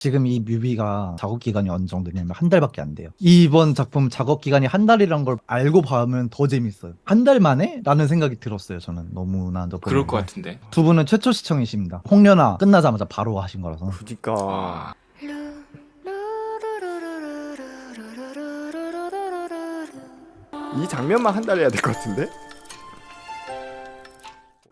지금 이 뮤비가 작업 기간이 어느 정도냐면 한 달밖에 안 돼요. 이번 작품 작업 기간이 한 달이란 걸 알고 봐면 더 재밌어요. 한 달 만에? 라는 생각이 들었어요. 저는 너무나 그럴 것 보는데. 같은데. 두 분은 최초 시청이십니다. 홍련아 끝나자마자 바로 하신 거라서. 그니까 아, 이 장면만 한 달 해야 될 것 같은데?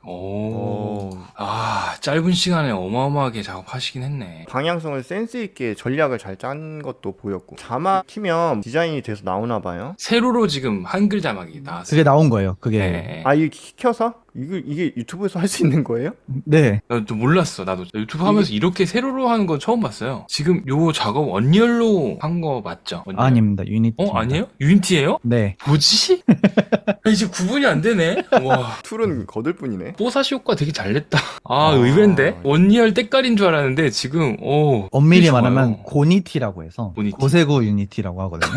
오. 아, 짧은 시간에 어마어마하게 작업하시긴 했네. 방향성을 센스 있게 전략을 잘 짠 것도 보였고 자막 키면 디자인이 돼서 나오나 봐요. 세로로 지금 한글 자막이 나왔어요. 그게 나온 거예요. 그게. 네. 아 이게 켜서? 이게 유튜브에서 할 수 있는 거예요? 네. 나도 몰랐어. 나도 유튜브 하면서 이렇게 세로로 하는 건 처음 봤어요. 지금 요 작업 언리얼로 한 거 맞죠? 언리얼? 아닙니다. 유니티. 아니에요? 유니티예요? 네. 뭐지? 이제 구분이 안 되네. 와. 툴은 거들 뿐이네. 뽀사시 효과 되게 잘 냈다. 아, 의외인데? 원리얼 때깔인 줄 알았는데 지금 엄밀히 되게 좋아요. 말하면 고니티라고 해서 고니티. 고세구 유니티라고 하거든요.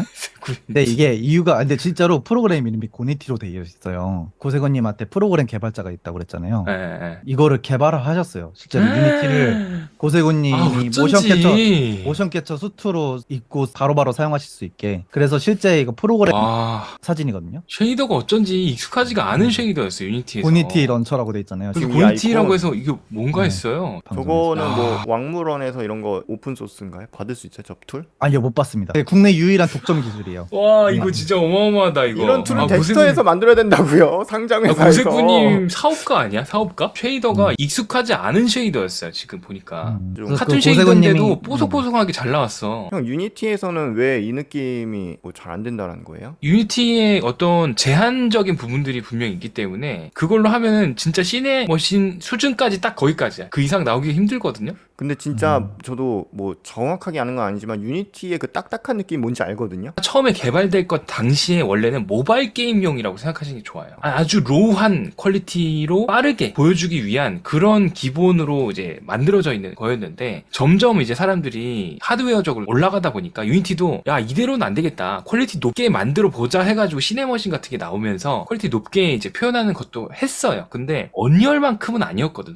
근데 이게 이유가 근데 진짜로 프로그램 이름이 고니티로 되어 있어요. 고세구님한테 프로그램 개발자가 있다고 그랬잖아요. 예, 예. 이거를 개발을 하셨어요. 실제로 유니티를 고세구님이 아, 어쩐지. 모션 캡처 수트로 입고 바로바로 사용하실 수 있게. 그래서 실제 이거 프로그램 와, 사진이거든요. 쉐이더가 어쩐지 익숙하지가 않은 쉐이더였어요, 유니티에서. 고니티 런처라고 돼 있잖아요. 그래서 지금 이 고니티라고 아이콘. 해서 이게 뭔가 네. 했어요. 방송에서. 저거는 아. 뭐 왕물원에서 이런 거 오픈 소스인가요? 받을 수 있어요, 저 툴? 아니요, 못 봤습니다. 네, 국내 유일한 독점 기술이에요. 와, 이거 진짜 어마어마하다, 이거. 이런 툴은 아, 덱스터에서 만들어야 된다고요. 상장회사에서. 고세구님 사업가 아니야? 사업가? 쉐이더가 익숙하지 않은 쉐이더였어요, 지금 보니까. 좀 그래서 카툰 그 쉐이더인데도 뽀송뽀송하게 잘 나왔어. 형 유니티에서는 왜 이 느낌이 뭐 잘 안 된다는 거예요? 유니티의 어떤 제한적인 부분들이 분명히 있기 때문에 그걸로 하면은 진짜 시네머신 수준까지 딱 거기까지야. 그 이상 나오기 힘들거든요. 근데 진짜 저도 뭐 정확하게 아는 건 아니지만 유니티의 그 딱딱한 느낌 뭔지 알거든요. 처음에 개발될 것 당시에 원래는 모바일 게임용이라고 생각하시는 게 좋아요. 아주 로우한 퀄리티로 빠르게 보여주기 위한 그런 기본으로 이제 만들어져 있는 거였는데 점점 이제 사람들이 하드웨어적으로 올라가다 보니까 유니티도 야 이대로는 안 되겠다. 퀄리티 높게 만들어 보자 해가지고 시네머신 같은 게 나오면서 퀄리티 높게 이제 표현하는 것도 했어요. 근데 언리얼만큼은 아니었거든.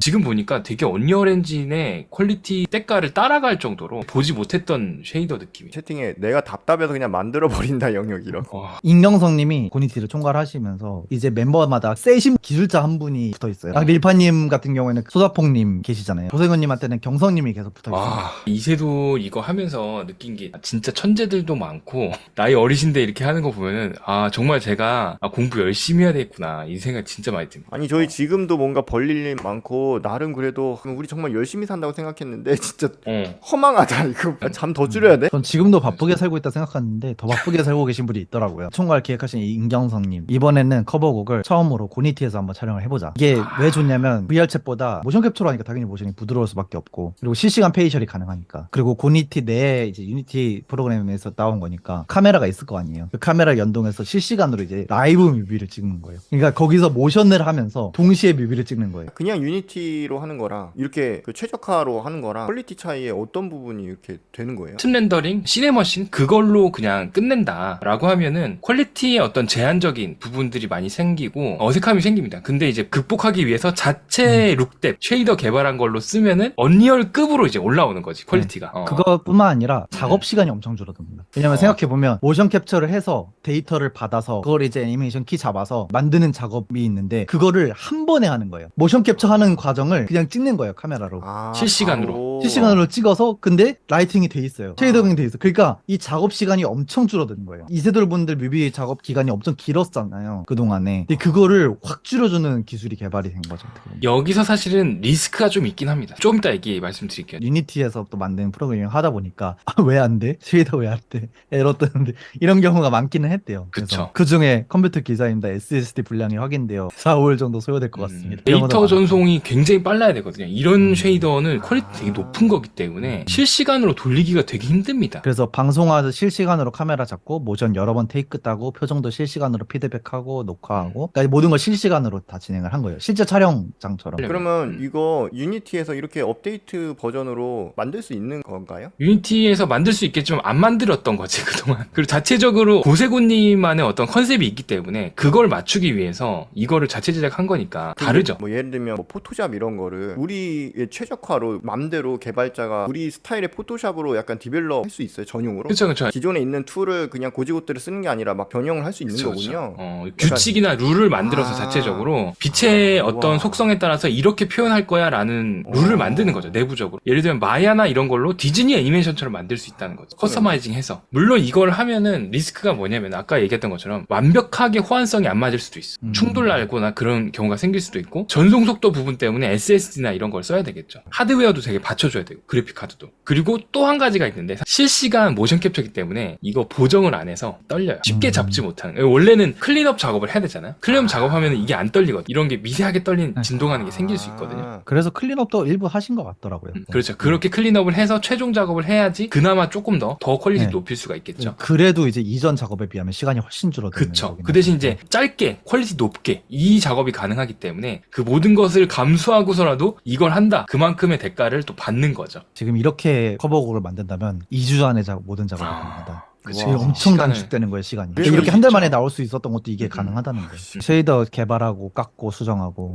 지금 보니까 되게 언리얼 엔진의 퀄리티 때깔을 따라갈 정도로 보지 못했던 쉐이더 느낌이. 채팅에 내가 답답해서 그냥 만들어 버린다 영역이라고. 와, 임경성님이 고니티를 총괄하시면서 이제 멤버마다 세신 기술자 한 분이 붙어 있어요. 릴파님 같은 경우에는 소다퐁님 계시잖아요. 고세근님한테는 경성님이 계속 붙어 있어요. 와, 이세도 이거 하면서 느낀 게 진짜 천재들도 많고 나이 어리신데 이렇게 하는 거 보면은 아 정말 제가 공부 열심히 해야 되겠구나 이 생각 진짜 많이 듭니다. 아니 저희 지금도 뭔가 벌릴 일 많고 나름 그래도 우리 정말 열심히 산다고 생각했는데 진짜 허망하다 이거. 잠 더 줄여야 돼? 전 지금도 바쁘게 살고 있다 생각하는데 더 바쁘게 살고 계신 분이 있더라고요. 총괄 기획하신 임경성님. 이번에는 커버곡을 처음으로 고니티에서 한번 촬영을 해보자. 이게 왜 좋냐면 VR챗보다 모션 캡처로 하니까 당연히 모션이 부드러울 수밖에 없고 그리고 실시간 페이셜이 가능하니까 그리고 고니티 내에 이제 유니티 프로그램에서 나온 거니까 카메라가 있을 거 아니에요. 그 카메라 연동해서 실시간으로 이제 라이브 뮤비를 찍는 거예요. 그러니까 거기서 모션을 하면서 동시에 뮤비를 찍는 거예요. 그냥 유니티로 하는 거랑 이렇게 그 최적화로 하는 거랑 퀄리티 차이에 어떤 부분이 이렇게 되는 거예요? 튼 렌더링, 시네머신 그걸로 그냥 끝낸다라고 하면은 퀄리티의 어떤 제한적인 부분들이 많이 생기고 어색함이 생깁니다. 근데 이제 극복하기 위해서 자체 룩뎁, 쉐이더 개발한 걸로 쓰면은 언리얼급으로 이제 올라오는 거지 퀄리티가. 그것뿐만 아니라 작업 시간이 엄청 줄어듭니다. 왜냐면 생각해보면 모션 캡처를 해서 데이터를 받아서 그걸 이제 애니메이션 키 잡아서 만드는 작업이 있는데 그거를 한 번에 하는 거예요. 모션 캡처하는 과정을 그냥 찍는 거예요, 카메라로. 실시간으로. 바로. 실시간으로 찍어서 근데 라이팅이 돼 있어요. 쉐이더링이 돼 있어. 그러니까 이 작업 시간이 엄청 줄어드는 거예요. 이세돌 분들 뮤비 작업 기간이 엄청 길었잖아요. 그동안에. 근데 그거를 확 줄여주는 기술이 개발이 된 거죠. 어떻게 보면. 여기서 사실은 리스크가 좀 있긴 합니다. 좀 이따 말씀드릴게요. 유니티에서 또 만든 프로그래밍 하다 보니까 왜 안 돼? 쉐이더 왜 안 돼? 에러 뜨는데 이런 경우가 많기는 했대요. 그쵸. 그 중에 컴퓨터 기사입니다. SSD 분량이 확인되어 4, 5일 정도 소요될 것 같습니다. 데이터 전송이 굉장히 빨라야 되거든요. 이런 쉐이더는 퀄리티 되게 높은 거기 때문에 실시간으로 돌리기가 되게 힘듭니다. 그래서 방송하듯 실시간으로 카메라 잡고 모션 여러 번 테이크 따고 표정도 실시간으로 피드백하고 녹화하고 그러니까 모든 걸 실시간으로 다 진행을 한 거예요. 실제 촬영장처럼. 그러면 이거 유니티에서 이렇게 업데이트 버전으로 만들 수 있는 건가요? 유니티에서 만들 수 있겠지만 안 만들었던 거지 그동안. 그리고 자체적으로 고세군님만의 어떤 컨셉이 있기 때문에 그걸 맞추기 위해서 이거를 자체 제작한 거니까 다르죠. 뭐 예를 들면 뭐 포토샵 이런 거를 우리의 최적화로 맘대로 개발자가 우리 스타일의 포토샵으로 약간 디벨롭 할 수 있어요, 전용으로. 그렇죠. 기존에 있는 툴을 그냥 고지고대로 쓰는 게 아니라 막 변형을 할 수 있는 거군요. 규칙이나 룰을 만들어서 자체적으로 빛의 어떤 우와. 속성에 따라서 이렇게 표현할 거야 라는 룰을 만드는 거죠, 내부적으로. 예를 들면 마야나 이런 걸로 디즈니 애니메이션처럼 만들 수 있다는 거죠. 커스터마이징 해서. 물론 이걸 하면은 리스크가 뭐냐면 아까 얘기했던 것처럼 완벽하게 호환성이 안 맞을 수도 있어. 충돌 날거나 그런 경우가 생길 수도 있고 전송 속도 부분 때문에 SSD나 이런 걸 써야 되겠죠. 하드웨어도 되게 받쳐줘야 되고 그래픽 카드도. 그리고 또 한 가지가 있는데 실시간 모션 캡처이기 때문에 이거 보정을 안 해서 떨려요. 쉽게 잡지 못하는. 원래는 클린업 작업을 해야 되잖아요. 클린업 작업하면 이게 안 떨리거든. 이런 게 미세하게 떨리는 진동하는 게 생길 수 있거든요. 그래서 클린업도 일부 하신 것 같더라고요. 그렇죠. 그렇게 클린업을 해서 최종 작업을 해야지 그나마 조금 더 퀄리티 네. 높일 수가 있겠죠. 그래도 이제 이전 작업에 비하면 시간이 훨씬 줄어드는 그쵸. 거긴 그 대신 하죠. 이제 짧게 퀄리티 높게 이 작업이 가능하기 때문에 그 모든 것을 감수하고서라도 이걸 한다. 그만큼의 대가를 또 받는 거죠. 지금 이렇게 커버곡을 만든다면 2주 안에 모든 작업이 가능하다. 그치. 이게 엄청 시간을- 단축되는 거예요, 시간이. 그래서 이렇게 한 달 진짜. 만에 나올 수 있었던 것도 이게 가능하다는 거예요. 쉐이더 개발하고 깎고 수정하고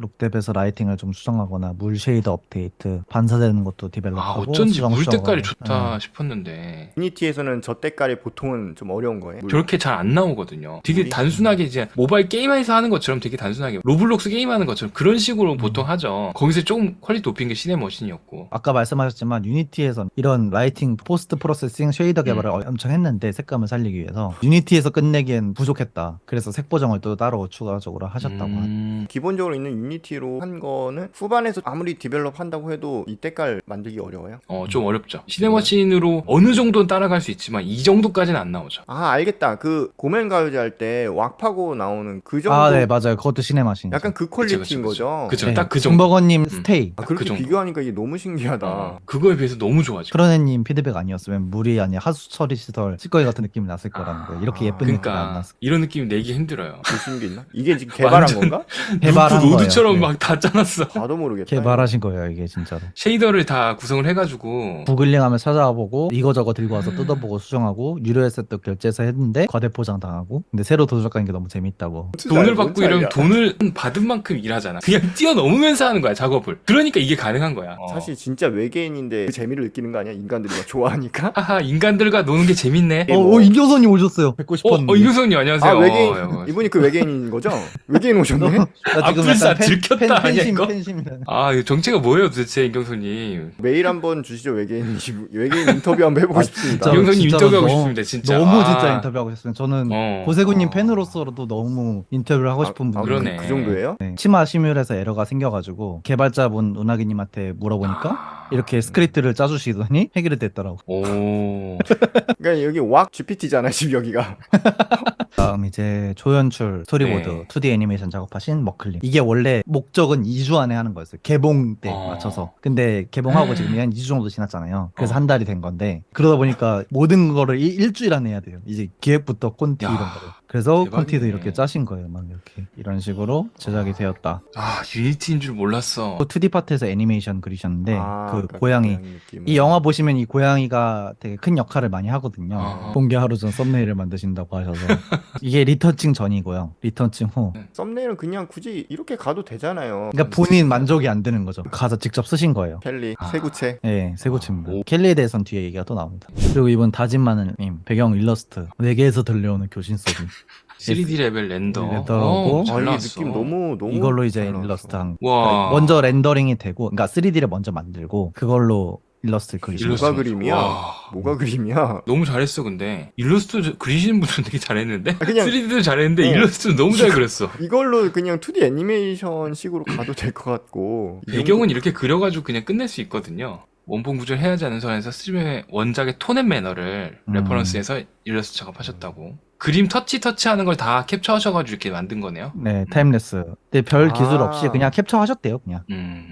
룩뎁에서 라이팅을 좀 수정하거나 물 쉐이더 업데이트 반사되는 것도 디벨롭하고 어쩐지 수정, 물 수정하고. 때깔이 좋다 네. 싶었는데 유니티에서는 저 때깔이 보통은 좀 어려운 거예요. 저렇게 잘 안 나오거든요. 되게 물이? 단순하게 이제 모바일 게임에서 하는 것처럼 되게 단순하게 로블록스 게임하는 것처럼 그런 식으로 보통 하죠. 거기서 조금 퀄리티 높인 게 시네머신이었고 아까 말씀하셨지만 유니티에서 이런 라이팅 포스트 프로세싱 쉐이더 개발을 엄청 했는데 색감을 살리기 위해서 유니티에서 끝내기엔 부족했다. 그래서 색 보정을 또 따로 추가적으로 하셨다고 하네요. 기본적으로 있는 유니티로 한 거는 후반에서 아무리 디벨롭 한다고 해도 이 때깔 만들기 어려워요. 좀 어렵죠. 시네머신으로 어느 정도는 따라갈 수 있지만 이 정도까지는 안 나오죠. 아 알겠다. 그 고멘 가요제 할 때 왁파고 나오는 그 정도. 아, 네, 맞아요. 그것도 시네마신. 약간 그 퀄리티인 거죠. 그쵸. 네, 딱 그 정도. 김버거님 스테이. 아, 그렇게 그 정도. 비교하니까 이게 너무 신기하다. 그거에 비해서 너무 좋아지고. 크로네님 피드백 아니었으면 물이 아니라 하수 처리 시설 찌꺼기 같은 느낌이 났을 거라는 거예요. 이렇게 예쁜 느낌이 안 그러니까 났을 이런 느낌 내기 힘들어요. 보시는 게 있나? 이게 지금 개발한 완전- 건가? 개발한 거예요. 노드처럼 네. 막 다 짜놨어. 봐도 모르겠다. 개발하신 거예요, 이게 진짜로. 쉐이더를 다 구성을 해가지고 구글링하면 찾아보고 이거저거 들고 와서 뜯어보고 수정하고 유료 에셋도 결제해서 했는데 과대 포장 당하고 근데 새로 도전하는 게 너무 재밌다고. 돈을 받고 이러면 돈을 받은 만큼 일하잖아. 그냥 뛰어넘으면서 하는 거야 작업을. 그러니까 이게 가능한 거야. 사실 진짜 외계인인데 그 재미를 느끼는 거 아니야? 인간들이 막 좋아하니까. 하하 인간들과 노는 게 재밌네. 이교선님 오셨어요. 뵙고 싶었는데. 이효성님 안녕하세요. 아 외계인 어, 이분이 그 외계인인 거죠? 외계인 오셨네? 나 지금 악플사 약간 들켰다 아니야, 이거? 팬심이네. 아, 이거 정체가 뭐예요 도대체 임경선님. 메일 한번 주시죠 외계인 인터뷰 한번 해보고 싶습니다. 진짜로, 임경선님 진짜로 인터뷰하고 너무- 싶습니다 진짜. 너무 아, 진짜 인터뷰하고 싶으면 저는 고세구님 팬으로서도 너무 인터뷰를 하고 싶은 분이 그러네. 그 정도예요? 네. 치마 시뮬에서 에러가 생겨가지고 개발자분 은하기님한테 물어보니까 이렇게 스크립트를 짜주시더니 해결이 됐더라고. 오. 그러니까 여기 왁 GPT잖아 지금 여기가. 다음 이제 조연출 스토리보드 네. 2D 애니메이션 작업하신 머클님. 이게 원래 목적은 2주 안에 하는 거였어요. 개봉 때 맞춰서. 근데 개봉하고 지금 한 2주 정도 지났잖아요. 그래서 한 달이 된 건데 그러다 보니까 모든 거를 일주일 안에 해야 돼요. 이제 기획부터 콘티 야, 이런 거를. 그래서 대박이네. 콘티도 이렇게 짜신 거예요. 막 이렇게 이런 식으로 제작이 되었다. 아 유니티인 줄 몰랐어. 또 2D 파트에서 애니메이션 그리셨는데 아, 그 그러니까 고양이 느낌은. 이 영화 보시면 이 고양이가 되게 큰 역할을 많이 하거든요. 아. 공개 하루 전 썸네일을 만드신다고 하셔서 이게 리터칭 전이고요. 리터칭 후. 썸네일은 그냥 굳이 이렇게 가도 되잖아요. 그러니까 본인 만족이 안 되는 거죠. 가서 직접 쓰신 거예요. 켈리 아. 세구체. 네, 세고치입니다. 오. 켈리에 대해서는 뒤에 얘기가 또 나옵니다. 그리고 이분 다진마늘님 배경 일러스트 4개에서 들려오는 교신 소리 3D 레벨 렌더. 렌더하고 잘 아, 이게 나왔어. 느낌 너무 이걸로 이제 잘 나왔어. 일러스트 한 와. 먼저 렌더링이 되고 그러니까 3D를 먼저 만들고 그걸로 일러스트를 그리신 일러스트. 거예요. 뭐가 그림이야? 와. 뭐가 그림이야? 너무 잘했어 근데 일러스트 그리시는 분들은 되게 잘했는데 그냥- 3D도 잘했는데 어. 일러스트는 너무 잘 그렸어. 이걸로 그냥 2D 애니메이션 식으로 가도 될 것 같고. 이 배경은 이렇게 그려가지고 그냥 끝낼 수 있거든요. 원본 구조를 해야지 않는 선에서 스즈메 원작의 톤 앤 매너를 레퍼런스해서 일러스트 작업하셨다고. 그림 터치하는 걸 다 캡처하셔가지고 이렇게 만든 거네요. 네, 타임레스. 근데 별 기술 아. 없이 그냥 캡처하셨대요, 그냥.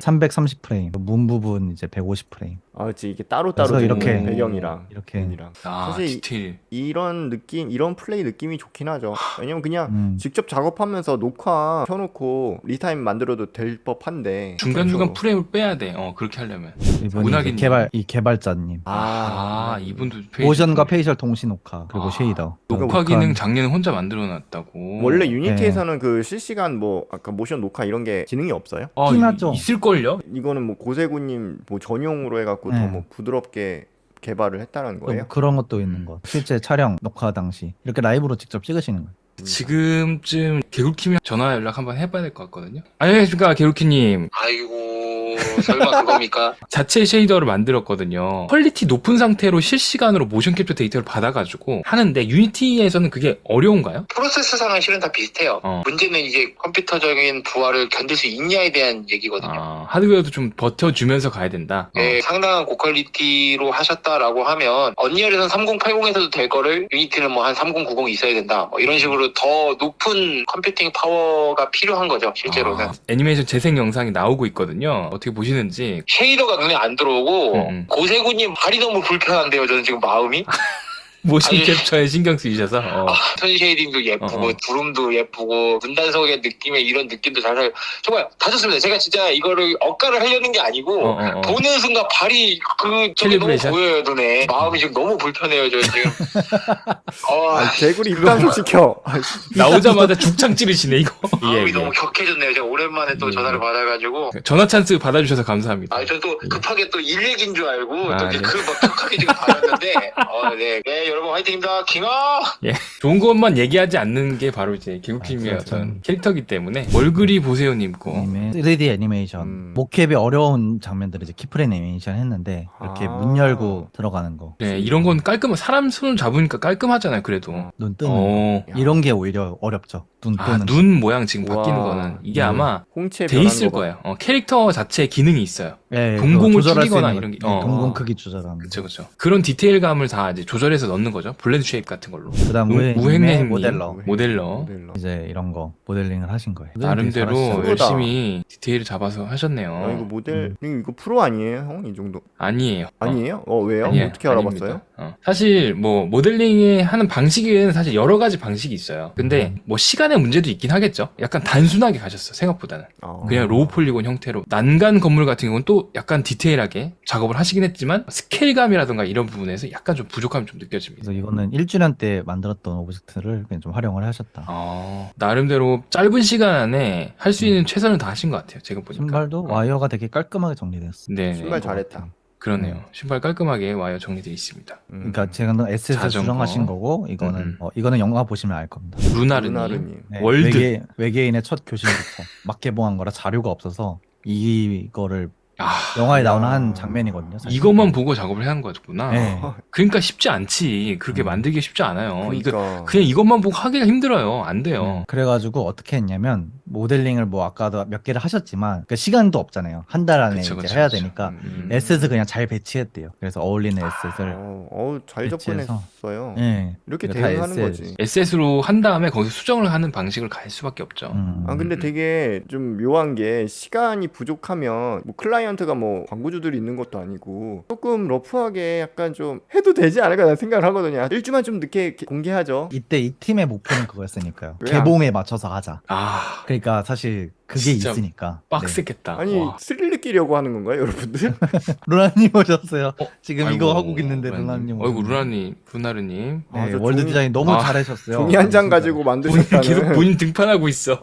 330프레임, 문 부분 이제 150프레임. 아, 그치. 이게 따로따로 그래서 이렇게 되는 배경이랑 이렇게. 눈이랑. 아, 사실 디테일. 이런 느낌, 이런 플레이 느낌이 좋긴 하죠. 왜냐면 그냥 직접 직접 작업하면서 녹화 켜놓고 리타임 만들어도 될 법한데 중간중간 그렇죠. 프레임을 빼야 돼. 그렇게 하려면. 이분이 문학인 이제 개발자님. 아, 이분도 페이지 모션과 페이셜 동시 녹화 그리고 아, 쉐이더. 녹화 기능 작년에 혼자 만들어놨다고. 원래 유니티에서는 그 실시간 뭐 아까 모션 녹화 이런 게 기능이 없어요? 팀하죠. 있을걸요? 이거는 뭐 고세구님 뭐 전용으로 해갖고 더 네. 뭐 부드럽게 개발을 했다는 또 거예요? 그런 것도 있는 거. 실제 촬영 녹화 당시 이렇게 라이브로 직접 찍으시는 거예요. 지금쯤 개굴킴이 전화 연락 한번 해봐야 될 것 같거든요. 안녕하십니까, 개굴킴님. 아이고 설마 그겁니까? 자체 쉐이더를 만들었거든요. 퀄리티 높은 상태로 실시간으로 모션 캡처 데이터를 받아가지고 하는데 유니티에서는 그게 어려운가요? 프로세스상은 실은 다 비슷해요. 문제는 이제 컴퓨터적인 부하를 견딜 수 있냐에 대한 얘기거든요. 하드웨어도 좀 버텨주면서 가야 된다. 네, 상당한 고퀄리티로 하셨다라고 하면 언리얼에서는 3080에서도 될 거를 유니티는 뭐 한 3090 있어야 된다. 뭐 이런 식으로 더 높은 컴퓨팅 파워가 필요한 거죠, 실제로는. 애니메이션 재생 영상이 나오고 있거든요. 어떻게 보시는지. 쉐이더가 눈에 안 들어오고 고세구님 발이 너무 불편한데요, 저는 지금 마음이. 모션 아니, 캡처에 신경 쓰이셔서. 톤 쉐이딩도 예쁘고 구름도 예쁘고 문단속의 느낌의 이런 느낌도 잘 정말 다 좋습니다. 제가 진짜 이거를 억가를 하려는 게 아니고 보는 순간 발이 저기 너무 캘리브레이션? 보여요, 눈에. 마음이 지금 너무 불편해요, 저 지금. 개구리 입단속 시켜. 나오자마자 죽창 찌르시네, 이거. 마음이 너무 격해졌네요. 제가 오랜만에 또 전화를 받아가지고. 전화 찬스 받아주셔서 감사합니다. 저 또 급하게 또 일 얘기인 줄 알고 또 네. 막 격하게 지금 받았는데 네, 여러분 화이팅입니다. 킹아! 예. 좋은 것만 얘기하지 않는 게 바로 이제 개굴킴의 그렇죠. 어떤 캐릭터기 때문에 멀그리 보세요님 거. 3D 애니메이션. 모캡이 어려운 장면들을 이제 키프레임 애니메이션 했는데 이렇게 문 열고 들어가는 거. 네, 이런 건 사람 손을 잡으니까 깔끔하잖아요, 그래도. 눈 뜨는 거. 이런 게 오히려 어렵죠. 눈 뜨는 거. 눈 모양 지금 바뀌는 와. 거는 이게 아마 홍채 돼 있을 거예요. 캐릭터 자체에 기능이 있어요. 네, 동공을 그거 조절할 수 줄이거나 있는 이런 게. 거. 네, 동공 크기 조절하는 거. 그쵸. 그런 디테일감을 다 이제 조절해서 넣는 거죠. 블렌드 쉐입 같은 걸로. 그다음 우행님 모델러 이제 이런 거 모델링을 하신 거예요. 나름대로 잘하시죠. 열심히 디테일을 잡아서 하셨네요. 이거 모델 이거 프로 아니에요, 형? 이 정도? 아니에요. 아니에요? 왜요? 아니에요. 어떻게 알아봤어요? 아닙니다. 사실 뭐 모델링에 하는 방식에는 사실 여러 가지 방식이 있어요. 근데 뭐 시간의 문제도 있긴 하겠죠. 약간 단순하게 가셨어, 생각보다는. 그냥 로우 폴리곤 형태로. 난간 건물 같은 경우는 또 약간 디테일하게 작업을 하시긴 했지만 스케일감이라든가 이런 부분에서 약간 좀 부족함이 좀 느껴집니다. 그래서 이거는 1주년 때 만들었던 오브젝트를 그냥 좀 활용을 하셨다. 나름대로 짧은 시간 안에 할 수 있는 최선을 다 하신 것 같아요. 제가 보니까. 신발도 와이어가 되게 깔끔하게 정리됐어. 네. 신발 잘했다. 그러네요. 신발 깔끔하게 와이어 정리되어 있습니다. 그러니까 제가 SS에서 자전거. 수정하신 거고 이거는 이거는 영화 보시면 알 겁니다. 루나르님. 네, 월드. 외계인의 첫 교신부터 막 개봉한 거라 자료가 없어서 이거를 영화에 나오는 한 장면이거든요. 사실. 이것만 보고 작업을 한 거구나. 네. 그러니까 쉽지 않지. 그렇게 만들기 쉽지 않아요. 그러니까. 그냥 이것만 보고 하기가 힘들어요. 안 돼요. 그래가지고 어떻게 했냐면 모델링을 뭐 아까도 몇 개를 하셨지만 그러니까 시간도 없잖아요. 한 달 안에 그쵸, 이제 그쵸, 해야 그쵸. 되니까 에셋을 그냥 잘 배치했대요. 그래서 어울리는 에셋을 잘 배치해서. 접근했어요. 네. 이렇게 이거 다 대응하는 SS. 거지. SS로 한 다음에 거기서 수정을 하는 방식을 갈 수밖에 없죠. 근데 되게 좀 묘한 게 시간이 부족하면 뭐 클라이언트가 뭐 광고주들이 있는 것도 아니고 조금 러프하게 약간 좀 해도 되지 않을까 라는 생각을 하거든요. 1주만 좀 늦게 공개하죠. 이때 이 팀의 목표는 그거였으니까요. 왜 안- 개봉에 맞춰서 하자. 그러니까 사실 그게 진짜 있으니까. 빡셌겠다. 아니 와. 스릴 느끼려고 하는 건가요, 여러분들? 루나님 오셨어요. 지금 아이고, 이거 하고 있는데 루나님. 아이고 루나르님. 네, 저 월드 종이- 디자인 너무 잘하셨어요. 종이 한 장 가지고 본인 만드셨다는. 계속 본인 등판하고 있어.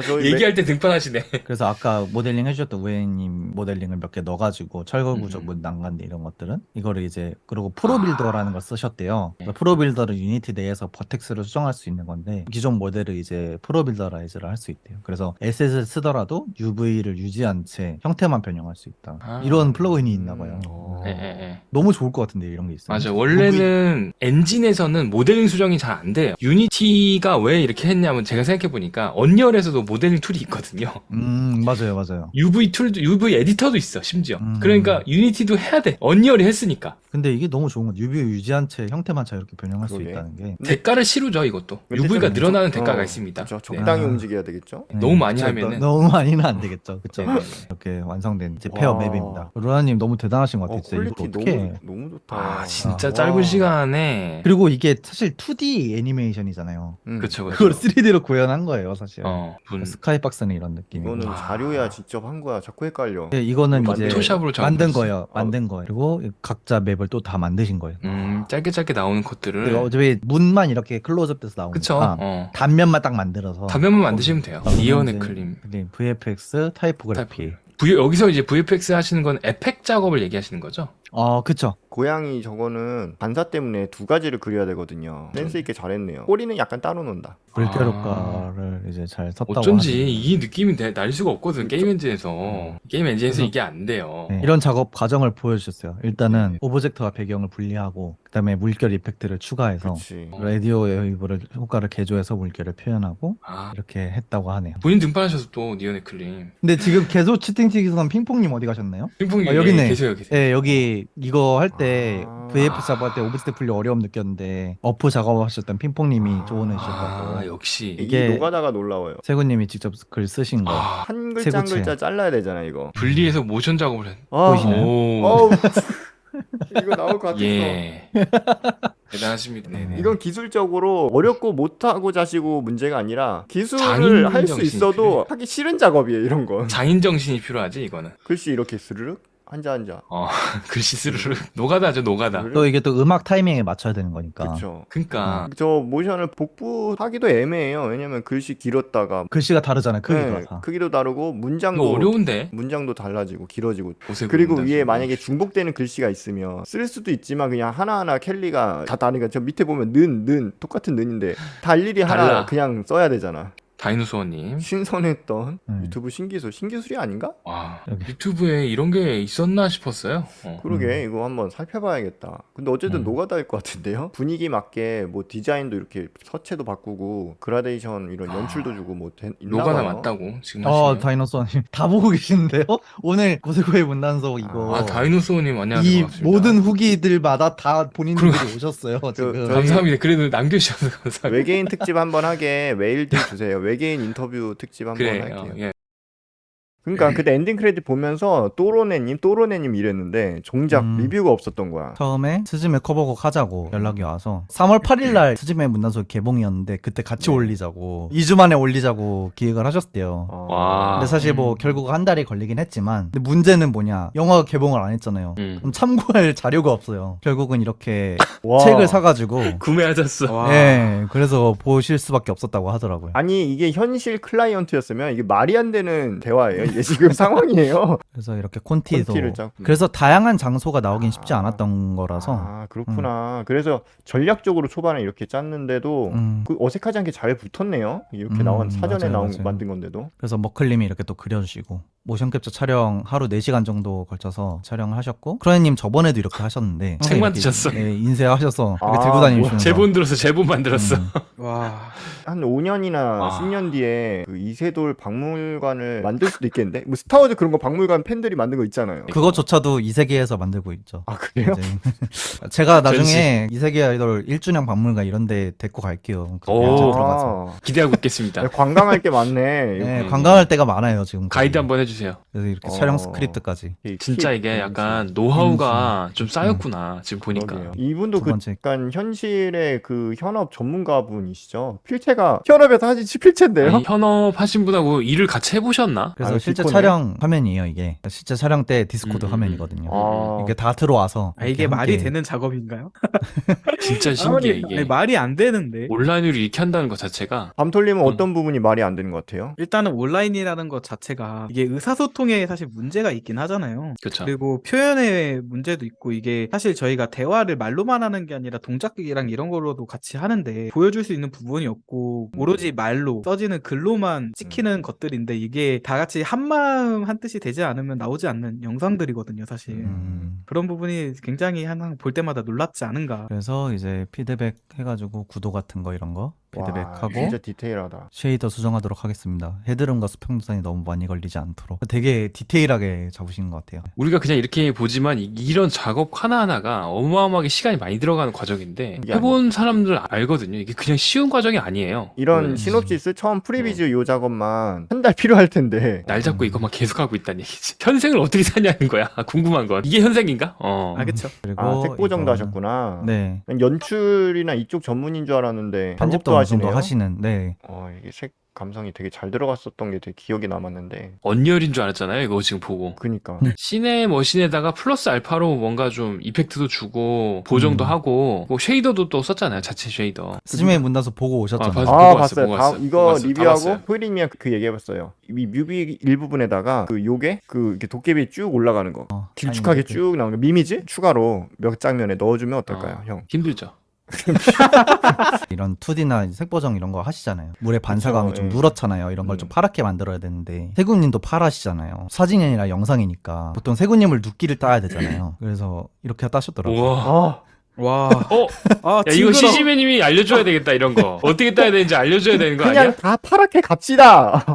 저희 얘기할 때 등판하시네. 그래서 아까 모델링 해주셨던 우에님 모델링을 몇 개 넣어가지고 철거 구조 문 난간대 이런 것들은 이거를 이제 그리고 프로빌더라는 걸 쓰셨대요. 그래서 프로빌더를 유니티 내에서 버텍스를 수정할 수 있는 건데 기존 모델을 이제 프로빌더라이즈를 할 수 있대요. 그래서 SS에서 모션캡처를 쓰더라도 UV를 유지한 채 형태만 변형할 수 있다. 아. 이런 플러그인이 있나 봐요. 예, 예, 예. 너무 좋을 것 같은데 이런 게 있어요. 맞아. 원래는 엔진에서는 모델링 수정이 잘 안 돼요. 유니티가 왜 이렇게 했냐면 제가 생각해보니까 언리얼에서도 모델링 툴이 있거든요. 맞아요, 맞아요. UV 툴도, UV 에디터도 있어, 심지어. 음. 그러니까 유니티도 해야 돼. 언리얼이 했으니까. 근데 이게 너무 좋은 건 UV 유지한 채 형태만 잘 이렇게 변형할 수 그러게. 있다는 게 대가를 치르죠, 이것도. 근데 UV가 좀 늘어나는 적- 대가가 어, 있습니다. 그렇죠. 네. 적당히 아. 움직여야 되겠죠. 너무 많이 그쵸, 하면은. 너무 많이는 안 되겠죠. 그쵸. 네, 네, 네. 이렇게 완성된 이제 페어 와. 맵입니다. 로라님 너무 대단하신 것 같아요. 진짜 퀄리티 이거 어떻게 너무 좋다. 아, 진짜 와. 짧은 시간에. 그리고 이게 사실 2D 애니메이션이잖아요. 그쵸, 그걸 그쵸. 3D로 구현한 거예요, 사실. 분. 스카이박스는 이런 느낌이고. 이거는 와. 자료야 직접 한 거야. 자꾸 헷갈려. 네, 이거는 이거 이제 포샵으로 만든 작업했어요. 거예요. 만든 거예요. 그리고 각자 맵을 또 다 만드신 거예요. 짧게 짧게 나오는 컷들을. 그리고 어차피 문만 이렇게 클로즈업돼서 나오니까 그쵸. 단면만 딱 만들어서 단면만 만드시면 돼요. 리어네 클림. VFX, 타이포그래피. 여기서 이제 VFX 하시는 건 에펙 작업을 얘기하시는 거죠? 그쵸. 고양이 저거는 반사 때문에 두 가지를 그려야 되거든요. 센스 있게 잘했네요. 꼬리는 약간 따로 논다. 물결 효과를 이제 잘 썼다고 어쩐지 하네요. 이 느낌이 날 수가 없거든. 게임 엔진에서. 게임 엔진에서 그래서- 이게 안 돼요. 네, 이런 작업 과정을 보여주셨어요. 일단은 오브젝트와 배경을 분리하고 그다음에 물결 이펙트를 추가해서 그렇지. 라디오 웨이브를 효과를 개조해서 물결을 표현하고 아, 이렇게 했다고 하네요. 본인 등판하셔서 또 니언의 클림. 근데 지금 계속 채팅치기선 핑퐁님 어디 가셨나요? 핑퐁이 여기 있네. 계세요, 계세요. 네, 여기 이거 할 때 아. VF 작업할 때 오브젝트 분리 어려움 느꼈는데 어프 작업하셨던 핑퐁님이 조언해 아, 주셨다고. 역시. 이게- 이게 노가다가 놀라워요. 세구님이 직접 글 쓰신 거. 아, 한 글자 한 세부체. 글자 잘라야 되잖아 이거. 분리해서 모션 작업을 했. 아, 보이시나요? 오. 어우, 이거 나올 것 같았어. 예. 대단하십니다. 네네. 이건 기술적으로 어렵고 못하고 자시고 문제가 아니라 기술을 장인 할 수 정신이 있어도 필요해. 하기 싫은 작업이에요 이런 건. 장인 정신이 필요하지, 이거는. 글씨 이렇게 스르륵 앉아. 글씨 스르르. 노가다죠, 노가다. 또 이게 또 음악 타이밍에 맞춰야 되는 거니까. 그렇죠. 그니까. 저 모션을 복부하기도 애매해요. 왜냐면 글씨 길었다가 글씨가 다르잖아요. 크기가 네, 다. 크기도 다르고 문장도 이거 어려운데? 문장도 달라지고 길어지고 옷에 그리고 보인다, 위에 지금. 만약에 중복되는 글씨가 있으면 쓸 수도 있지만 그냥 하나하나 캘리가 다 다르니까 저 밑에 보면 는 똑같은 는인데 다 일일이 하나 달라. 그냥 써야 되잖아. 다이노소어님. 신선했던 네. 유튜브 신기술이 아닌가? 와, 여기. 유튜브에 이런 게 있었나 싶었어요. 그러게 이거 한번 살펴봐야겠다. 근데 어쨌든 음. 노가다일 것 같은데요. 분위기 맞게 뭐 디자인도 이렇게 서체도 바꾸고 그라데이션 이런 연출도 주고 뭐 있나 노가다 봐요. 맞다고 지금 하시네요. 다이노소님 다 보고 계시는데요? 오늘 고세고의 문단속 이거 아, 다이노소어님 안녕하세요. 이 반갑습니다. 모든 후기들마다 다 본인들이 오셨어요 지금. 저희- 감사합니다. 그래도 남겨주셔서 감사합니다. 외계인 특집 한번 하게 메일들 주세요. 외계인 인터뷰 특집 한번 그래, 할게요. 예. 그러니까 그때 엔딩 크레딧 보면서 또로네님 이랬는데 정작 리뷰가 없었던 거야. 처음에 스즈메 커버곡 하자고 연락이 와서 3월 8일날 스즈메 문단속 개봉이었는데 그때 같이 네. 올리자고 2주 만에 올리자고 기획을 하셨대요. 와. 근데 사실 뭐 결국 한 달이 걸리긴 했지만 근데 문제는 뭐냐 영화가 개봉을 안 했잖아요. 그럼 참고할 자료가 없어요. 결국은 이렇게 와. 책을 사가지고 구매하셨어. 예, 그래서 보실 수밖에 없었다고 하더라고요. 아니 이게 현실 클라이언트였으면 이게 말이 안 되는 대화예요. 이게 지금 상황이에요. 그래서 이렇게 콘티도 콘티를 짜고. 그래서 다양한 장소가 나오긴 쉽지 않았던 거라서 아 그렇구나. 그래서 전략적으로 초반에 이렇게 짰는데도 그 어색하지 않게 잘 붙었네요. 이렇게 나온 사전에 맞아요, 나온 맞아요. 만든 건데도. 그래서 머클님이 이렇게 또 그려주시고 모션 캡처 촬영 하루 4시간 정도 걸쳐서 촬영을 하셨고 크로네님 저번에도 이렇게 하셨는데 책 만드셨어. 네, 인쇄하셔서 이렇게 아, 들고 다니시면서 제본 들어서 제본 만들었어. 와. 한 5년이나 아. 10년 뒤에 그 이세돌 박물관을 만들 수도 있겠는데? 뭐 스타워즈 그런 거 박물관 팬들이 만든 거 있잖아요. 그거조차도 이 세계에서 만들고 있죠. 아 그래요? 이제 제가 나중에 이 세계 아이돌 1주년 박물관 이런 데 데리고 갈게요. 오. 오. 들어가서. 기대하고 있겠습니다. 네, 관광할 게 많네. 네, 관광할 때가 많아요 지금. 가이드 한번 해주세요. 그래서 이렇게 어. 촬영 스크립트까지. 진짜 이게 약간 노하우가 좀 쌓였구나. 지금 보니까. 그러게요. 이분도 두 그 번째. 약간 현실의 그 현업 전문가 분이시죠. 필체가 현업에서 하신 필체인데요. 아니, 현업 하신 분하고 일을 같이 해보셨나? 그래서 아, 실제 디코네. 촬영 화면이에요 이게. 실제 촬영 때 디스코드 음. 화면이거든요. 아. 이게 다 들어와서. 아, 이게 이렇게 말이 함께 되는 작업인가요? 진짜 신기해 이게. 아니, 말이 안 되는데. 온라인으로 이렇게 한다는 것 자체가 밤톨님은 어떤 부분이 말이 안 되는 것 같아요? 일단은 온라인이라는 것 자체가 이게 의사소통에 사실 문제가 있긴 하잖아요. 그렇죠. 그리고 표현의 문제도 있고 이게 사실 저희가 대화를 말로만 하는 게 아니라 동작이랑 이런 걸로도 같이 하는데 보여줄 수 있는 부분이 없고 오로지 말로 써지는 글로만 찍히는 것들인데 이게 다 같이 한마음 한뜻이 되지 않으면 나오지 않는 영상들이거든요, 사실. 그런 부분이 굉장히 항상 볼 때마다 놀랍지 않은가. 그래서 이제 피드백 해가지고 구도 같은 거 이런 거 와, 피드백하고 진짜 디테일하다. 쉐이더 수정하도록 하겠습니다. 헤드룸과 수평선이 너무 많이 걸리지 않도록 되게 디테일하게 잡으시는 것 같아요. 우리가 그냥 이렇게 보지만 이런 작업 하나하나가 어마어마하게 시간이 많이 들어가는 과정인데 이게 해본 사람들 알거든요. 이게 그냥 쉬운 과정이 아니에요. 이런 네. 시놉시스 처음 프리비즈 요 작업만 한 달 필요할 텐데 날 잡고 이것만 계속 하고 있다는 얘기지. 현생을 어떻게 사냐는 거야. 궁금한 건. 이게 현생인가? 어. 아, 그쵸. 그리고 색보정도 이거는- 하셨구나. 네. 난 연출이나 이쪽 전문인 줄 알았는데 편집도 작업도 어느 정도 하시네요. 하시는. 네. 이게 색 감성이 되게 잘 들어갔었던 게 되게 기억에 남았는데. 언리얼인 줄 알았잖아요. 이거 지금 보고. 그니까. 씬의 머신에다가 플러스 알파로 뭔가 좀 이펙트도 주고 보정도 하고 뭐 쉐이더도 또 썼잖아요. 자체 쉐이더. 스즈메 문나서 보고 오셨잖아요. 봤- 아, 보고 봤어요. 보고 다, 왔어요. 이거 보고 왔어요. 다 리뷰하고 봤어요. 포이링이랑 그 얘기해봤어요. 이 뮤비 일부분에다가 그 요게 그 이렇게 도깨비 쭉 올라가는 거 길쭉하게 아니, 쭉 나오는 거 미미지 추가로 몇 장면에 넣어주면 어떨까요, 형? 힘들죠. 이런 2D나 색보정 이런 거 하시잖아요. 물의 반사감이 그쵸, 좀 예. 누렇잖아요. 이런 걸 좀 파랗게 만들어야 되는데 세군님도 파라시잖아요. 사진이 아니라 영상이니까 보통 세군님을 눕기를 따야 되잖아요. 그래서 이렇게 따셨더라고요. 우와. 아, 와. 어? 아, 야, 이거 징그러워. 시시매님이 알려줘야 되겠다, 이런 거. 어떻게 따야 되는지 알려줘야 되는 거 그냥 아니야? 다 파랗게 갑시다.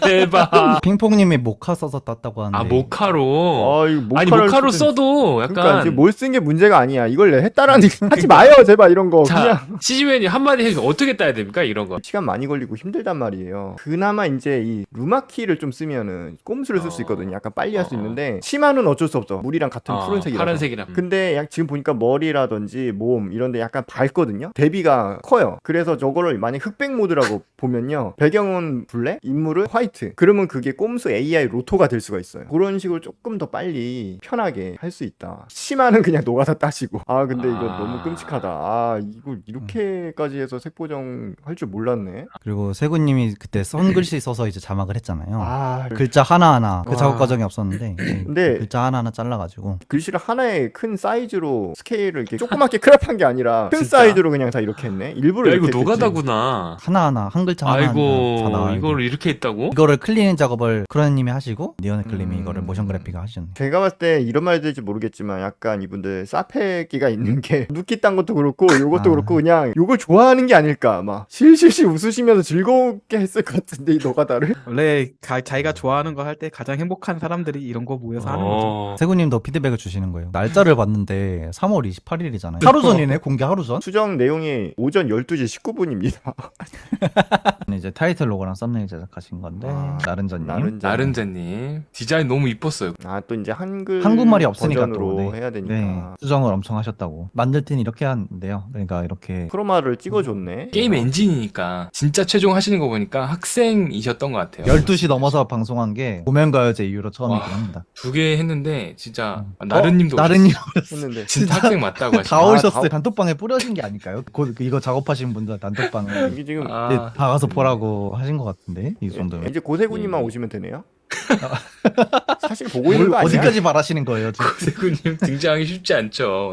대박. 핑퐁님이 모카 써서 땄다고 하는데 아, 모카로. 이거 아니, 모카를 모카로 쓰든- 써도 그러니까 약간. 이제 뭘 쓴 게 문제가 아니야. 이걸 내 했다라는 하지 마요, 제발 이런 거. 그냥 자, 시즈맨이 한마디 해서 어떻게 따야 됩니까? 이런 거. 시간 많이 걸리고 힘들단 말이에요. 그나마 이제 이 루마키를 좀 쓰면은 꼼수를 쓸 수 있거든요. 약간 빨리 할 수 있는데 치마는 어쩔 수 없어. 물이랑 같은 푸른색이라서. 파란색이랑. 근데 지금 보니까 머리라든지 몸 이런데 약간 밝거든요. 대비가 커요. 그래서 저거를 만약 흑백 모드라고 보면요, 배경은 블랙, 인물은 화이트. 그러면 그게 꼼수 AI 로토가 될 수가 있어요. 그런 식으로 조금 더 빨리 편하게 할 수 있다. 치마는 그냥 노가다 따시고. 근데 이거 너무 끔찍하다. 이거 이렇게까지 해서 색보정 할 줄 몰랐네. 그리고 세군님이 그때 선글씨 써서 이제 자막을 했잖아요. 그 글자 하나하나 그 와. 작업 과정이 없었는데 근데 그 글자 하나하나 잘라가지고 글씨를 하나의 큰 사이즈로 스케일을 이렇게 조그맣게 크롭한 게 아니라 큰 진짜? 사이즈로 그냥 다 이렇게 했네. 일부러 야, 이거 이렇게 했겠지. 노가다구나. 하나하나 한 글자 하나하나 다 아이고, 나와요. 이걸 이렇게 했다고? 이거를 클리닝 작업을 크로네님이 하시고 니언클님이 음. 이거를 모션 그래픽을 하셨네. 제가 봤을 때 이런 말 될지 모르겠지만 약간 이분들 싸패기가 있는 게 누끼 딴 것도 그렇고 요것도 아. 그렇고 그냥 요걸 좋아하는 게 아닐까 막 실실실 웃으시면서 즐겁게 했을 것 같은데 이 노가다를. 원래 자기가 좋아하는 거 할 때 가장 행복한 사람들이 이런 거 모여서 하는 거죠. 어. 세군님도 피드백을 주시는 거예요. 날짜를 봤는데 3월 28일이잖아요. 하루 전이네. 공개 하루 전. 수정 내용이 오전 12시 19분입니다. 이제 타이틀 로고랑 썸네일 제작하신 건데 나른전님. 나른자님. 디자인 너무 이뻤어요. 또 이제 한국말이 없으니까 버전으로 또 네. 해야 되니까. 네, 수정을 엄청 하셨다고. 만들 땐 이렇게 하는데요. 그러니까 이렇게 크로마를 찍어줬네. 게임 엔진이니까 진짜 최종 하시는 거 보니까 학생이셨던 것 같아요. 12시 넘어서 방송한 게 고면가요제 이후로 처음이긴 와. 합니다. 2개 했는데 진짜 나른님도 나른님 했는데 진짜 학생 맞다고 다 하시네. 오셨어요. 단톡방에 뿌려진 게 아닐까요? 이거 작업하신 분들 단톡방에 이게 지금 이제 아, 다 가서 보라고 하신 것 같은데 이 정도면. 이제 고세구님만 예. 오시면 되네요. 사실 보고 있는 거 아니야? 어디까지 바라시는 거예요? 지금? 고세구님 등장하기 쉽지 않죠.